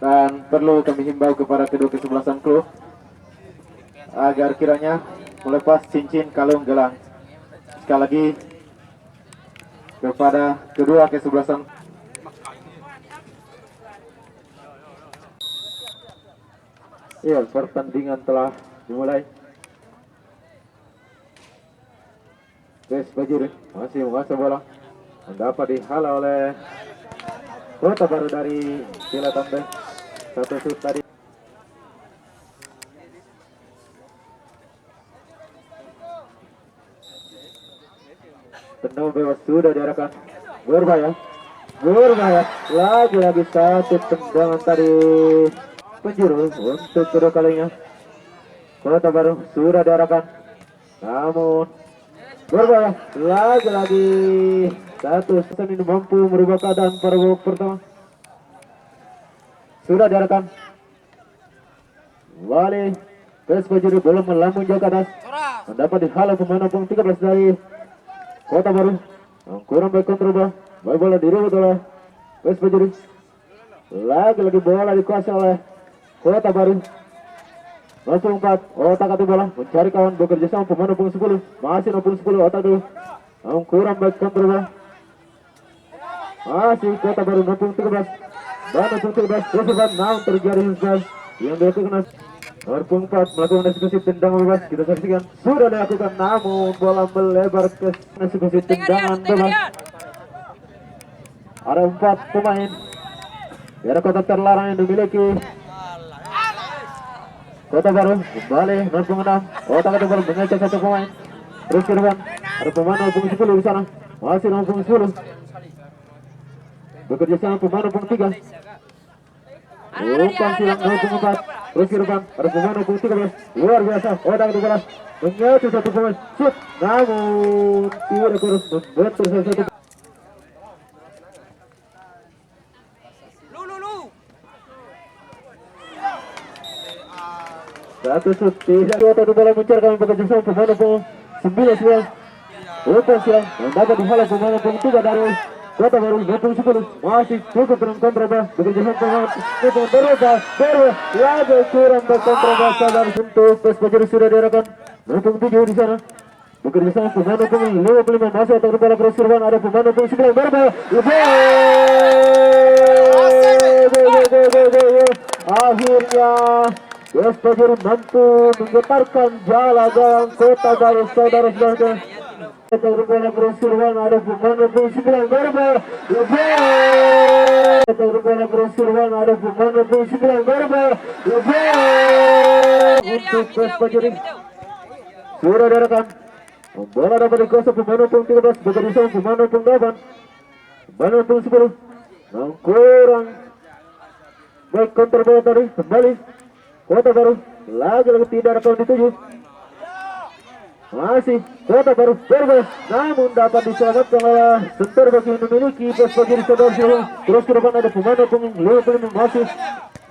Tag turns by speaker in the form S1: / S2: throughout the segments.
S1: Dan perlu kami himbau kepada kedua kesebelasan klub agar kiranya melepas cincin kalung gelang. Sekali lagi kepada kedua kesebelasan. Iya, pertandingan telah dimulai. PS Bajuri masih menguasai bola, dapat dihalau oleh Kota Baru dari Sila Tambe. Satu shoot tadi. Tenang bebas sudah diarahkan. Berbahaya. Lagi-lagi satu tendangan tadi penjuru untuk kedua kalinya. Kota Baru sudah diarahkan. Namun berbahaya. Lagi-lagi satu season ini mampu merubah keadaan pada babak pertama. Sudah diarahkan. Wali PS Bajuri belum melambung jauh ke atas. Mendapat dihalau pemain nomor 13 dari Kota Baru. Kurang baik kontrol. Baik bola direbut oleh PS Bajuri. Lagi-lagi bola dikuasai oleh Kota Baru. 04 otak atu bola mencari kawan, bekerja sama pemain nomor 10. Masih nomor 10 otak dulu. Kurang baik kontrol. Masih Kota Baru nomor 13. Dan nomor 13 Josepan namun terjadi sekali yang dilakukan nomor 4 melakukan eksekusi tendang bebas. Kita saksikan sudah dilakukan, namun bola melebar ke eksekusi tendangan bebas. Ada 4 pemain. Ada kotak terlarang yang dimiliki Kota Baru. Kembali nomor 6 otak itu baru mengecek satu pemain. Terus ke depan ada pemain nomor 10 di sana. Masih nomor 10 bekerja sama pemain nomor 3. Umpan silang nomor 4. Terus ke depan ada pemain nomor 13. Luar biasa otak itu bola mengecek satu pemain. Shoot, namun tidak kurus membentur satu. Satu shoot tidak otak itu bola mencarkan bekerja sama pemain nomor 9. Umpan silang mendapat dihalau pemain nomor 3 dari Kota Baru nomor 10. Masih cukup dengan kontraba bekerja sama pemain berubah lagi kurang berkontraba sadar untuk PS Bajuri sudah diarahkan nomor 7 di sana. Bekerja sama pemain nomor 55 masih otak bola Persirwan, ada pemain nomor 9 berbahaya. Akhirnya PS Bajuri mampu menggetarkan jala gawang Kota Baru, saudara-saudara. Bola Persirwan, ada pemain nomor 9 berbahaya. Bola Persirwan, ada pemain nomor 9 berbahaya. Untuk PS Bajuri sudah diarahkan. Bola dapat dikuasai pemain nomor 13 bekerja sama pemain nomor 8. Pemain nomor 10 kurang baik counter bola tadi. Kembali Kota Baru lagi-lagi tidak ada kawan dituju. Masih Kota Baru berbahaya, namun dapat diselamatkan oleh center bagi memiliki PS Bajuri saudara. Terus ke depan ada pemain nomor 55 masih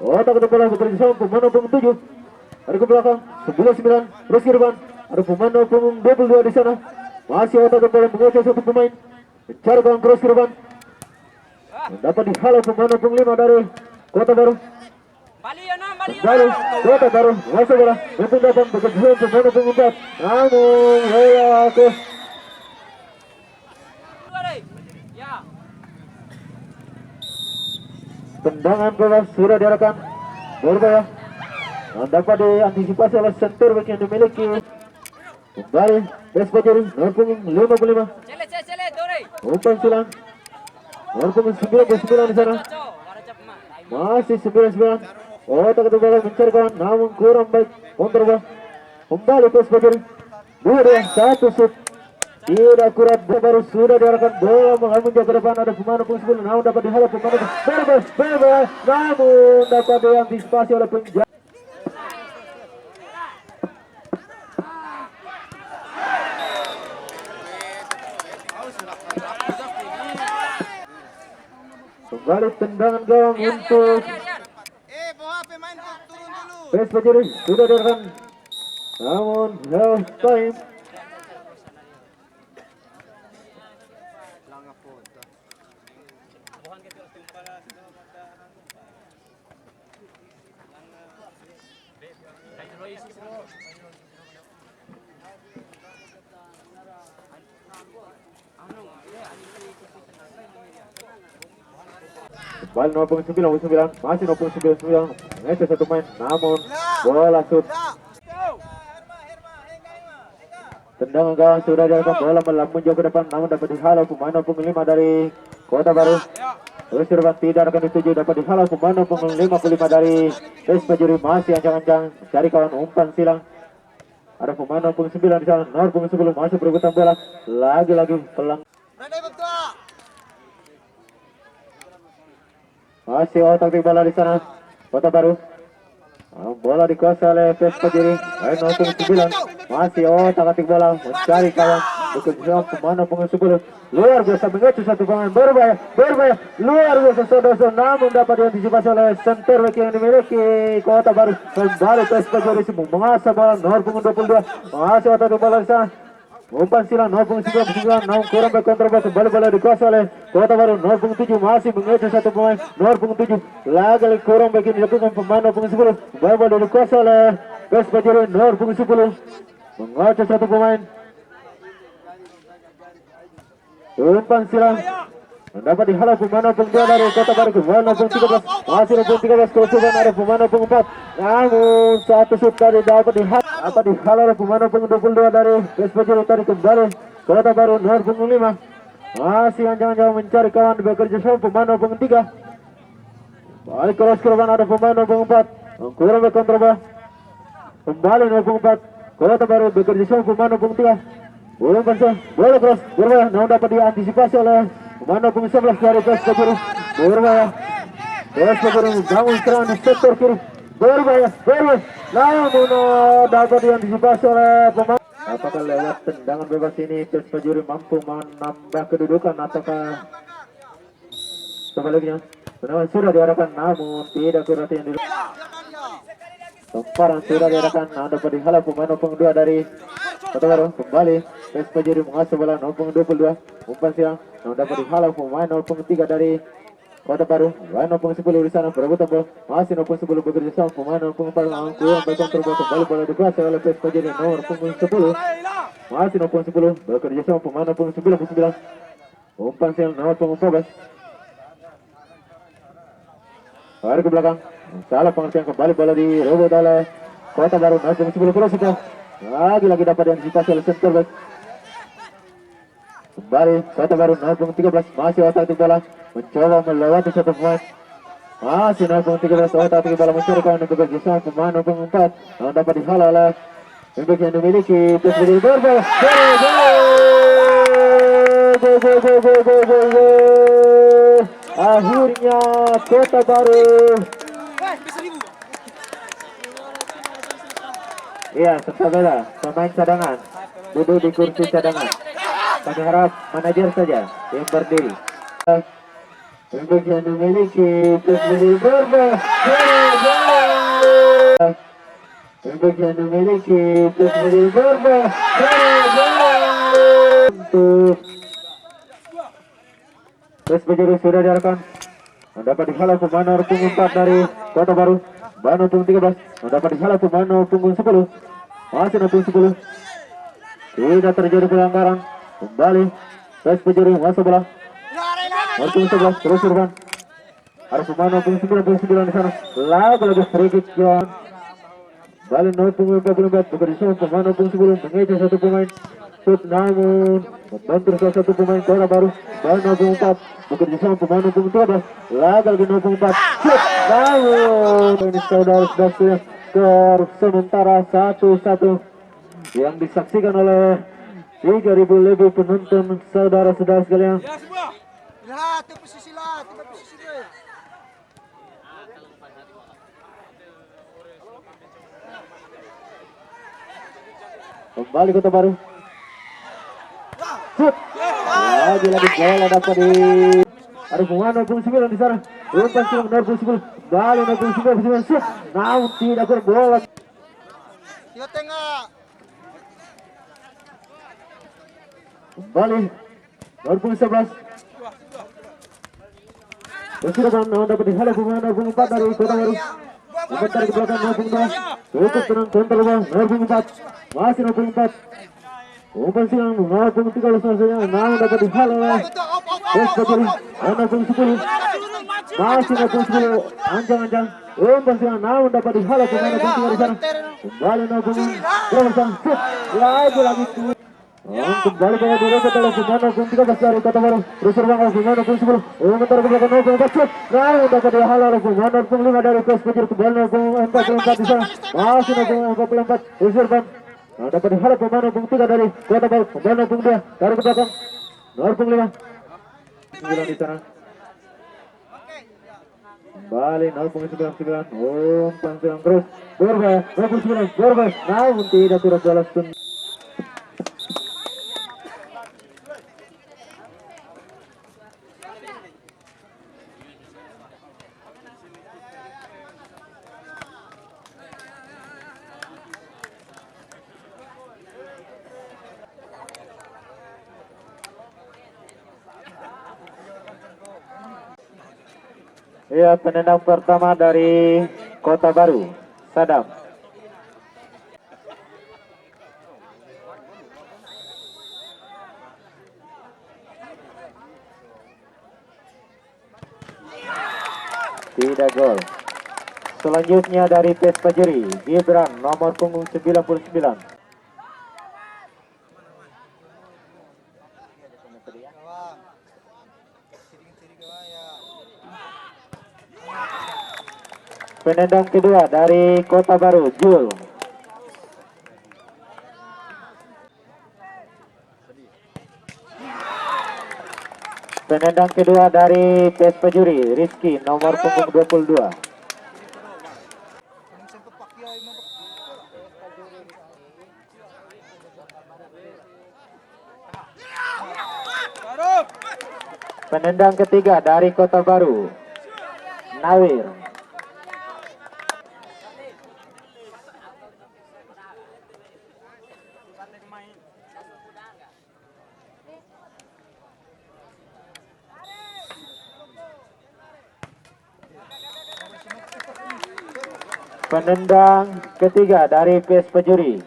S1: otak ke bola bekerja sama pemain nomor 7. Ada ke belakang 11-9. Terus ke depan ada pemain nomor 22 di sana. Masih otak ke bola mengecek satu pemain. Mencari kawan cross ke depan. Dapat dihalau pemain nomor 5 dari Kota Baru. Baru Kota Baru masuk bola. Untuk datang bekerja pemain nomor 4. Namun bola ke tendangan bebas sudah diarahkan. Berbahaya. Dapat diantisipasi oleh center back yang dimiliki kembali PS Bajuri nomor 55. Umpan silang nomor 9 di sana. Masih 9-9. Otak itu bola mencari kawan, namun kurang baik kontrabah. Kembali PS Bajuri 2-1 shoot tidak akurat. Baru sudah diarahkan bola menghambur ke depan, ada pemain nomor 10 namun dapat dihalau pemain bebas, namun dapat diantisipasi oleh penjaga. Kembali tendangan gawang untuk PS Bajuri sudah diarahkan, namun half time. Kembali 09 masih 09 mengejar satu main, namun bola shoot. Tendangan gawang sudah dilakukan, bola melambung jauh ke depan, namun dapat dihalau pemain 05 dari Kota Baru. Terus depan tidak akan dituju, dapat dihalau pemain 55 dari Pejuri, masih ancang-ancang cari kawan umpan silang. Ada pemain 09 di sana, 10 masih berebutan bola, lagi-lagi pelang. Masih otak di bola di sana, Kota Baru. Bola dikuasai oleh Pejuri, 09 masih otak-atik bola mencari kawan. Bekerja pemain 10 luar biasa mengejar satu pemain berbahaya, luar biasa saudara, namun dapat diantisipasi oleh center back yang dimiliki Kota Baru. Kembali Pejuri mengasah bola 22 masih otak di bola di sana. Umpan silang 09 namun kurang baik kontrol, kembali bola dikuasai oleh Kota Baru. 07 masih mengejar satu pemain 07 lagi kurang baik yang dilakukan pemain 10. Kembali bola dikuasai oleh Pejuri 10 mengejar satu pemain. Umpan silang dapat dihalau pemain 02 dari Kota Baru. Kembali 13 masih 13 kerusuhan ada pemain 4, namun satu shoot tadi dapat dihalau oleh pemain 22 dari Pejuri. Tadi kembali Kota Baru 05 masih anjang-anjang mencari kawan, bekerja sama pemain 03. Balik cross ke depan, ada pemain 04 kurang berkontroba. Kembali 04 Kota Baru bekerja sama pemain 03. Bola pasang, bola cross berbahaya, namun dapat diantisipasi oleh pemain 11 dari Pejuri. Berbahaya Pejuri bangun serangan di sektor kiri, berbahaya namun dapat diantisipasi oleh pemain. Apakah lewat tendangan bebas ini Pejuri mampu menambah kedudukan ataukah sebaliknya? Tendangan sudah diarahkan namun tidak kurang yang dulu. Lemparan sudah diarahkan, dapat dihalau pemain 02 dari Kota Baru. Kembali Pejuri mengasah bola 22 umpan silang, namun dapat dihalau pemain 03 dari Kota Baru. Pemain 10 di sana berebutan bola, masih 10 bekerja sama pemain 04 kurang berkontrol. Kembali bola dikuasai oleh Pejuri nomor 10 masih 10 bekerja sama pemain 09 umpan silang nomor 14. Lari ke belakang, salah pengertian, kembali bola direbut oleh Kota Baru. 10 cross itu lagi dapat diantisipasi oleh center back. Kembali Kota Baru 13 masih otak bola mencoba melewati satu pemain, masih 13 otak bola mencari kawan untuk bekerjasama pemain 04 namun dapat dihalau oleh back yang dimiliki Pejuri. Berbahaya, akhirnya Kota Baru. Iya, tetap beda pemain cadangan duduk di kursi cadangan. Kami harap manajer saja yang berdiri. Untuk yang memiliki Pejuri berbahaya. Untuk yang memiliki Pejuri berbahaya. Untuk Pejuri sudah diarahkan, dapat dihalau pemain 04 dari Kota Baru. Pemain 13 dapat dihalau pemain 10 masih 10. Tidak terjadi pelanggaran. Kembali Pejuri masuk bola 11 terus Irfan. Ada pemain 09 di sana, lagi free kick John. Kembali 44 bekerja sama pemain 10 mengejar satu pemain shoot, namun membantu salah satu pemain Kota Baru. Pemain 04 bekerja sama pemain 13 lagi 04 shoot, namun ini saudara sudah skor sementara 1-1 yang disaksikan oleh 3.000 lebih penonton saudara-saudara sekalian. Kembali Kota Baru. Shoot. Lagi bola dapat di ada pemain 09 di sana. Umpan silang 10. Kembali 09 shoot. Namun tidak berbola.
S2: Tiga tengah.
S1: Kembali 11. Terus dapat dihalau pemain 04 dari Kota Baru. Sebentar ke belakang 02. Cukup tenang kontrol bal 04. Masih 04. Umpan silang 03 selesainya. Namun dapat dihalau oleh Pes Pajuri 10. Masih 10. Anjang-anjang. Umpan silang namun dapat dihalau pemain 03 di sana. Kembali 03. Shoot. Lagi. Kembali bola direbut oleh pemain 13 dari Kota Baru. Terus terbang oleh pemain 10. Sebentar ke belakang 04. Shoot. Namun dapat dihalau oleh pemain 05 dari Pes Pajuri. Kembali 44 di sana. Masih 44. Terus terbang. Dapat diharap pemain 03 dari Kota Baru. Pemain 02 dari ke belakang 05. 9 di sana. Kembali 0.99. Umpan silang terus. Berbahaya 29. Berbahaya. Namun tidak turut balas. Ya, penendang pertama dari Kota Baru, Sadam. Tidak gol. Selanjutnya dari Pes Pajuri, Gibran nomor punggung 99. Penendang kedua dari Kota Baru, Jul. Penendang kedua dari Pes Pajuri, Rizky nomor punggung 22. Penendang ketiga dari Kota Baru, Nawir. Penendang ketiga dari Pes Pajuri,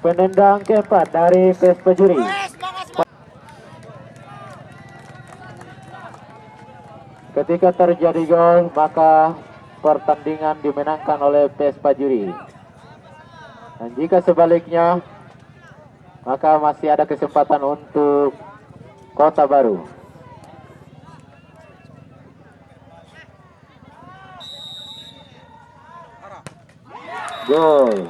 S1: penendang keempat dari Pes Pajuri. Ketika terjadi gol, maka pertandingan dimenangkan oleh Pes Pajuri. Dan jika sebaliknya, maka masih ada kesempatan untuk Kota Baru. Gol.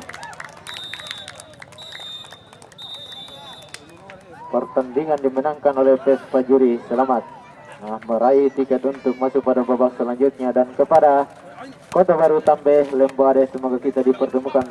S1: Pertandingan dimenangkan oleh Pes Pajuri. Selamat meraih tiket untuk masuk pada babak selanjutnya. Dan kepada Kota Baru Tambe Lembu Ade, semoga kita dipertemukan